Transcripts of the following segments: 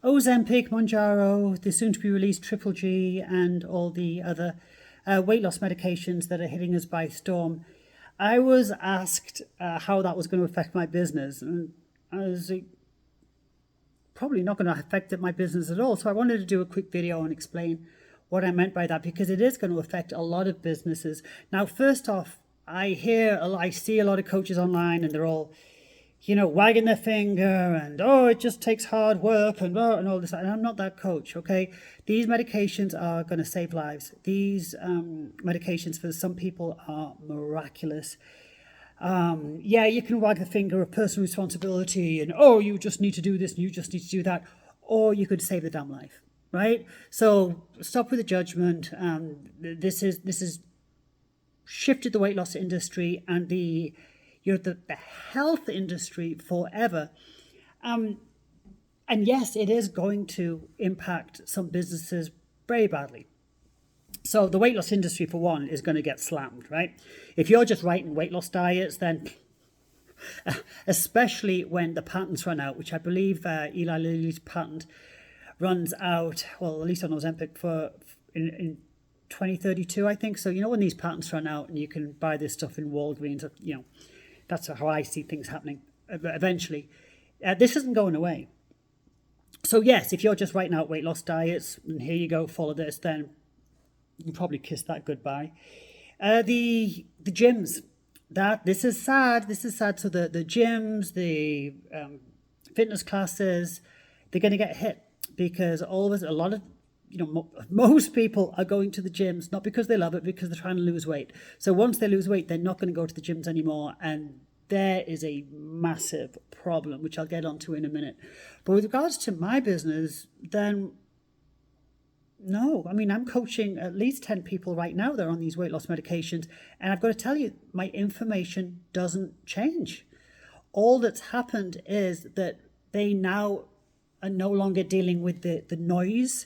Ozempic, Mounjaro, the soon-to-be-released Triple G, and all the other weight loss medications that are hitting us by storm. I was asked how that was going to affect my business, and I was probably not going to affect my business at all. So I wanted to do a quick video and explain what I meant by that, because it is going to affect a lot of businesses. Now, first off, I see a lot of coaches online, and they're all, wagging their finger and, oh, it just takes hard work and all this. And I'm not that coach, okay? These medications are going to save lives. These medications for some people are miraculous. Yeah, you can wag the finger of personal responsibility and, oh, you just need to do this and you just need to do that. Or you could save the damn life, right? So stop with the judgment. This is shifted the weight loss industry and the health industry forever. And yes, it is going to impact some businesses very badly. So the weight loss industry, for one, is going to get slammed, right? If you're just writing weight loss diets, then especially when the patents run out, which I believe Eli Lilly's patent runs out, well, at least on Ozempic in 2032, I think. So, when these patents run out and you can buy this stuff in Walgreens, that's how I see things happening eventually. This isn't going away. So yes, if you're just writing out weight loss diets, and here you go, follow this, then you can probably kiss that goodbye. The gyms, this is sad. This is sad. So the gyms, the fitness classes, they're going to get hit because most people are going to the gyms not because they love it, because they're trying to lose weight. So once they lose weight, they're not going to go to the gyms anymore, and there is a massive problem, which I'll get onto in a minute. But with regards to my business, then no. I mean, I'm coaching at least 10 people right now that are on these weight loss medications, and I've got to tell you, my information doesn't change. All that's happened is that they now are no longer dealing with the noise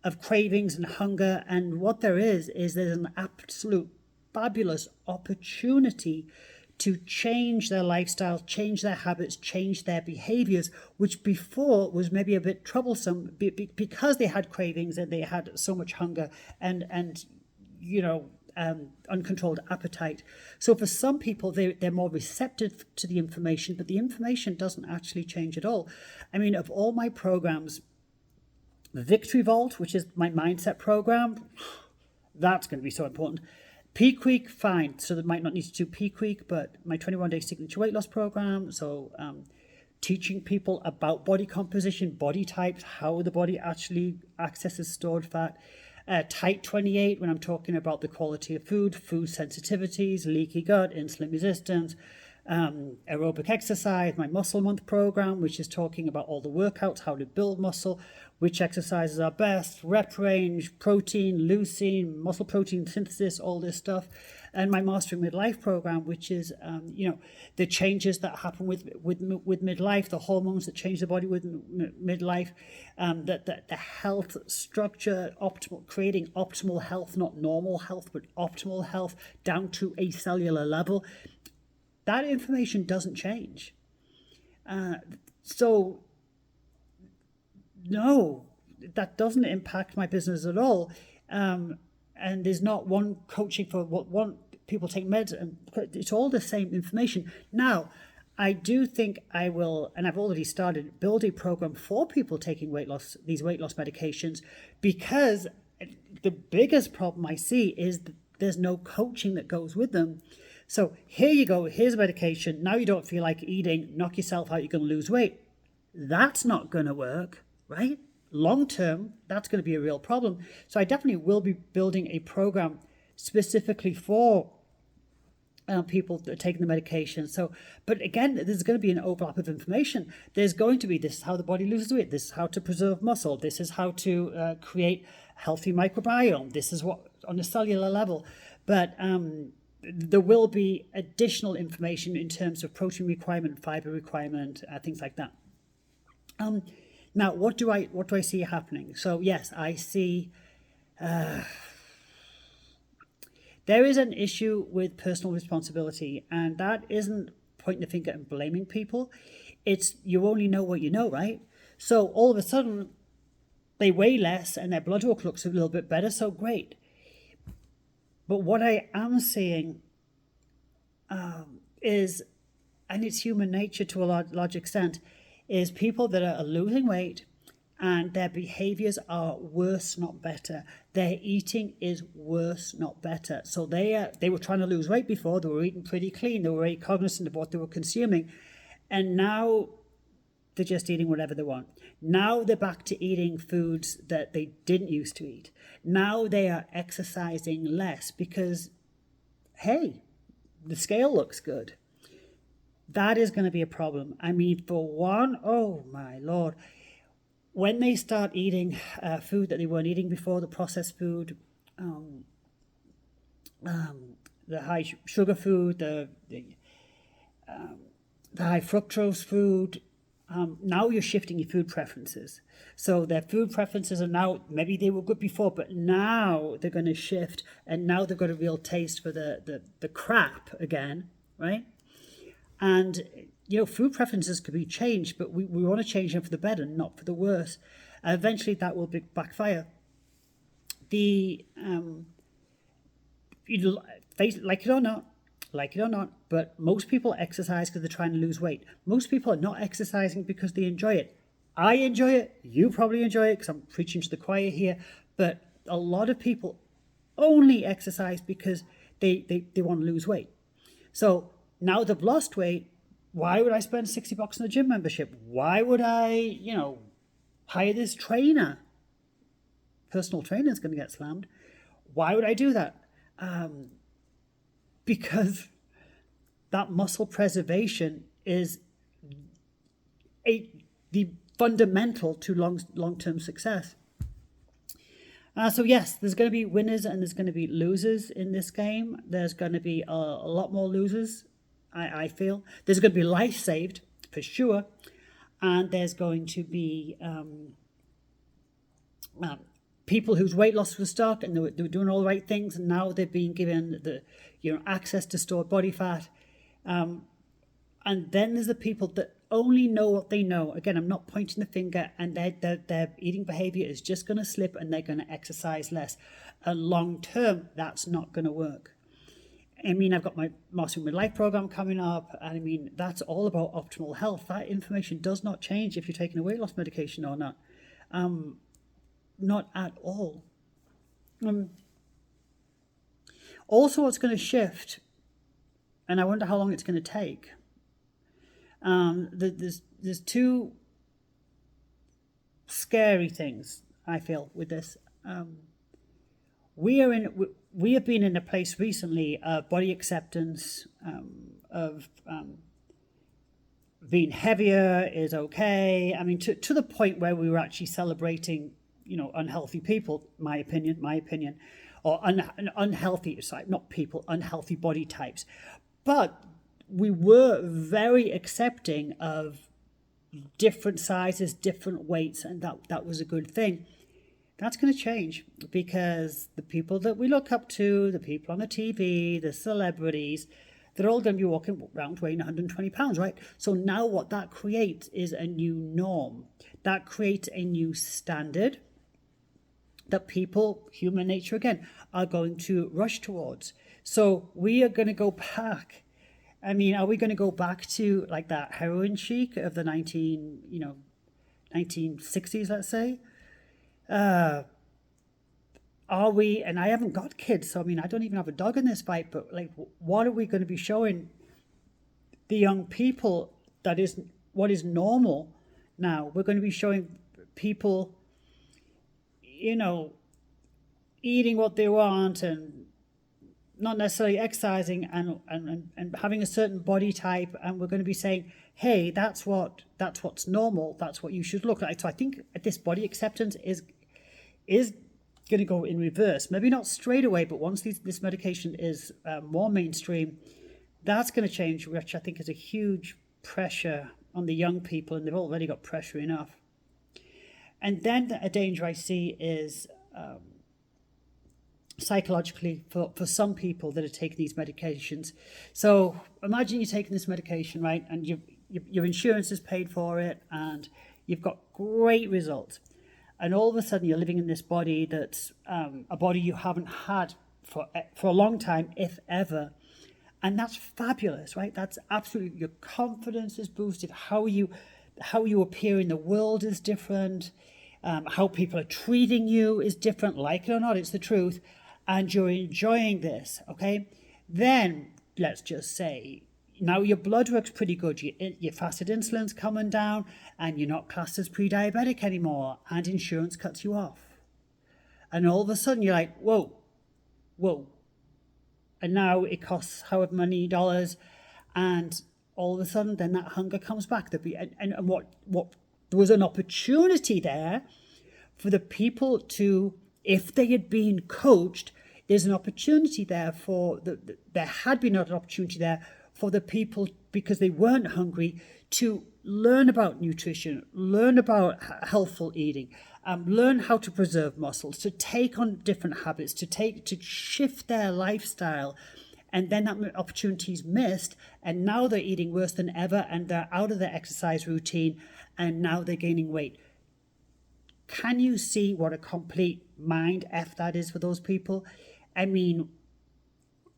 of cravings and hunger, and what there's an absolute fabulous opportunity to change their lifestyle, change their habits, change their behaviors, which before was maybe a bit troublesome because they had cravings and they had so much hunger and uncontrolled appetite. So for some people, they're more receptive to the information, but the information doesn't actually change at all. I mean, of all my programs, the Victory Vault, which is my mindset program, that's going to be so important. Peak Week, fine. So they might not need to do Peak Week, but my 21-day signature weight loss program. So teaching people about body composition, body types, how the body actually accesses stored fat. Type 28, when I'm talking about the quality of food sensitivities, leaky gut, insulin resistance. Aerobic exercise, my muscle month program, which is talking about all the workouts, how to build muscle, which exercises are best, rep range, protein, leucine, muscle protein synthesis, all this stuff. And my Mastering Midlife program, which is, the changes that happen with midlife, the hormones that change the body with midlife, the health structure, creating optimal health, not normal health, but optimal health down to a cellular level. That information doesn't change. So, no, that doesn't impact my business at all. And there's not one coaching for one people take meds. It's all the same information. Now, I do think I will, and I've already started, build a program for people taking these weight loss medications, because the biggest problem I see is that there's no coaching that goes with them. So here you go, here's a medication. Now you don't feel like eating, knock yourself out, you're going to lose weight. That's not going to work, right? Long term, that's going to be a real problem. So I definitely will be building a program specifically for people that are taking the medication. So, but again, there's going to be an overlap of information. There's going to be, this is how the body loses weight. This is how to preserve muscle. This is how to create healthy microbiome. This is what on a cellular level. But there will be additional information in terms of protein requirement, fiber requirement, things like that. Now, what do I see happening? So yes, I see there is an issue with personal responsibility, and that isn't pointing the finger and blaming people. It's you only know what you know, right? So all of a sudden, they weigh less and their blood work looks a little bit better, so great. But what I am seeing is, and it's human nature to a large extent, is people that are losing weight and their behaviors are worse, not better. Their eating is worse, not better. So they were trying to lose weight before. They were eating pretty clean. They were very cognizant of what they were consuming. And now they're just eating whatever they want. Now they're back to eating foods that they didn't used to eat. Now they are exercising less because, hey, the scale looks good. That is going to be a problem. I mean, for one, oh my Lord, when they start eating food that they weren't eating before, the processed food, the high sugar food, the high fructose food, now you're shifting your food preferences. So their food preferences are now, maybe they were good before, but now they're going to shift, and now they've got a real taste for the crap again, right? And, food preferences could be changed, but we want to change them for the better, not for the worse. Eventually that will backfire. Like it or not, but most people exercise because they're trying to lose weight. Most people are not exercising because they enjoy it. I enjoy it. You probably enjoy it because I'm preaching to the choir here. But a lot of people only exercise because they want to lose weight. So now they've lost weight. Why would I spend $60 on a gym membership? Why would I, hire this trainer? Personal trainer is going to get slammed. Why would I do that? Because that muscle preservation is the fundamental to long-term success. So yes, there's going to be winners and there's going to be losers in this game. There's going to be a lot more losers, I feel. There's going to be life saved, for sure. And there's going to be people whose weight loss was stuck and they were doing all the right things, and now they're being given the access to stored body fat. And then there's the people that only know what they know. Again, I'm not pointing the finger, and their eating behavior is just going to slip and they're going to exercise less. And long term, that's not going to work. I mean, I've got my Mastering Midlife program coming up, and I mean, that's all about optimal health. That information does not change if you're taking a weight loss medication or not. Not at all. Also, what's going to shift, and I wonder how long it's going to take. There's two scary things I feel with this. We have been in a place recently of body acceptance, of being heavier is okay. I mean, to the point where we were actually celebrating, unhealthy people, my opinion, or unhealthy, sorry, not people, unhealthy body types. But we were very accepting of different sizes, different weights, and that was a good thing. That's going to change because the people that we look up to, the people on the TV, the celebrities, they're all going to be walking around weighing 120 pounds, right? So now what that creates is a new norm. That creates a new standard that people, human nature again, are going to rush towards. So we are going to go back. I mean, are we going to go back to like that heroin chic of the 1960s, let's say? Are we, and I haven't got kids, so I mean, I don't even have a dog in this fight, but like, what are we going to be showing the young people that is what is normal now? We're going to be showing people, eating what they want and not necessarily exercising and having a certain body type, and we're going to be saying, hey, that's what's normal, that's what you should look like. So I think this body acceptance is going to go in reverse. Maybe not straight away, but once this medication is more mainstream, that's going to change, which I think is a huge pressure on the young people, and they've already got pressure enough. And then a danger I see is psychologically for some people that are taking these medications. So imagine you're taking this medication, right, and your insurance is paid for it, and you've got great results. And all of a sudden you're living in this body that's a body you haven't had for a long time, if ever. And that's fabulous, right? That's absolutely, your confidence is boosted. How you appear in the world is different. How people are treating you is different. Like it or not, it's the truth. And you're enjoying this, okay? Then, let's just say, now your blood work's pretty good. Your fasted insulin's coming down, and you're not classed as pre-diabetic anymore, and insurance cuts you off. And all of a sudden you're like, whoa. And now it costs however many dollars, and all of a sudden then that hunger comes back. And what there was an opportunity there for the people to, if they had been coached, there's an opportunity there there had been an opportunity there for the people, because they weren't hungry, to learn about nutrition, learn about healthful eating, learn how to preserve muscles, to take on different habits, to shift their lifestyle. And then that opportunity is missed, and now they're eating worse than ever, and they're out of their exercise routine, and now they're gaining weight. Can you see what a complete mind F that is for those people? I mean,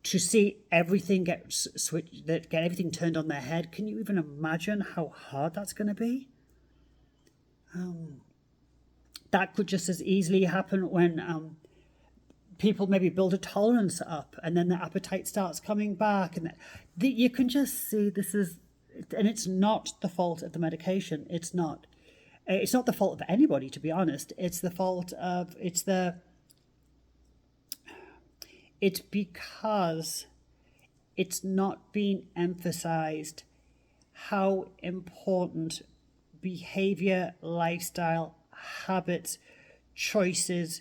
to see everything get switched, get everything turned on their head. Can you even imagine how hard that's going to be? That could just as easily happen when people maybe build a tolerance up, and then the appetite starts coming back, and you can just see this is, and it's not the fault of the medication. It's not the fault of anybody, to be honest. It's because it's not being emphasized how important behavior, lifestyle, habits, choices,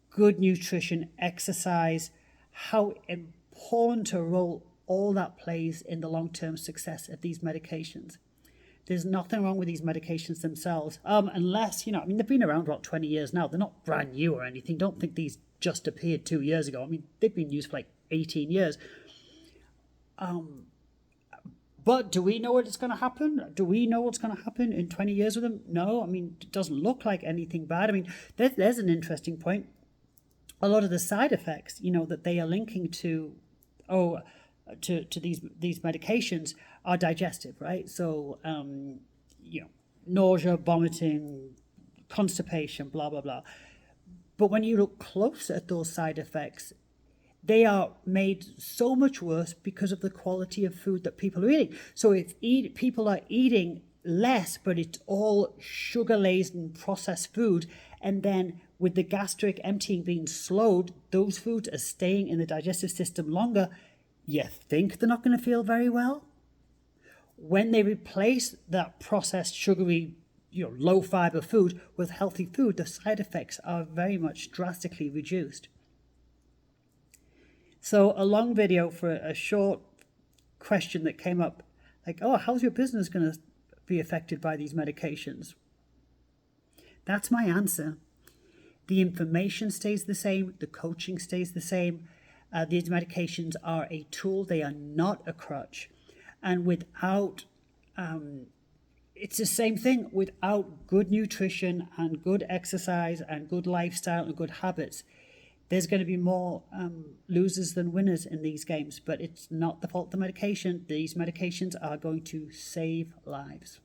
good nutrition, exercise, how important a role all that plays in the long-term success of these medications. There's nothing wrong with these medications themselves, unless, they've been around about 20 years now. They're not brand new or anything. Don't think these just appeared 2 years ago. They've been used for like 18 years. But do we know what's going to happen? Do we know what's going to happen in 20 years with them? No, it doesn't look like anything bad. There's an interesting point. A lot of the side effects, that they are linking to these medications are digestive, right? So, nausea, vomiting, constipation, blah, blah, blah. But when you look closer at those side effects, they are made so much worse because of the quality of food that people are eating. So if people are eating less, but it's all sugar-laden processed food, and then with the gastric emptying being slowed, those foods are staying in the digestive system longer, you think they're not going to feel very well? When they replace that processed, sugary, low-fiber food with healthy food, the side effects are very much drastically reduced. So a long video for a short question that came up, like, how's your business going to be affected by these medications? That's my answer. The information stays the same. The coaching stays the same. These medications are a tool. They are not a crutch. And without, it's the same thing. Without good nutrition and good exercise and good lifestyle and good habits, there's going to be more losers than winners in these games. But it's not the fault of the medication. These medications are going to save lives.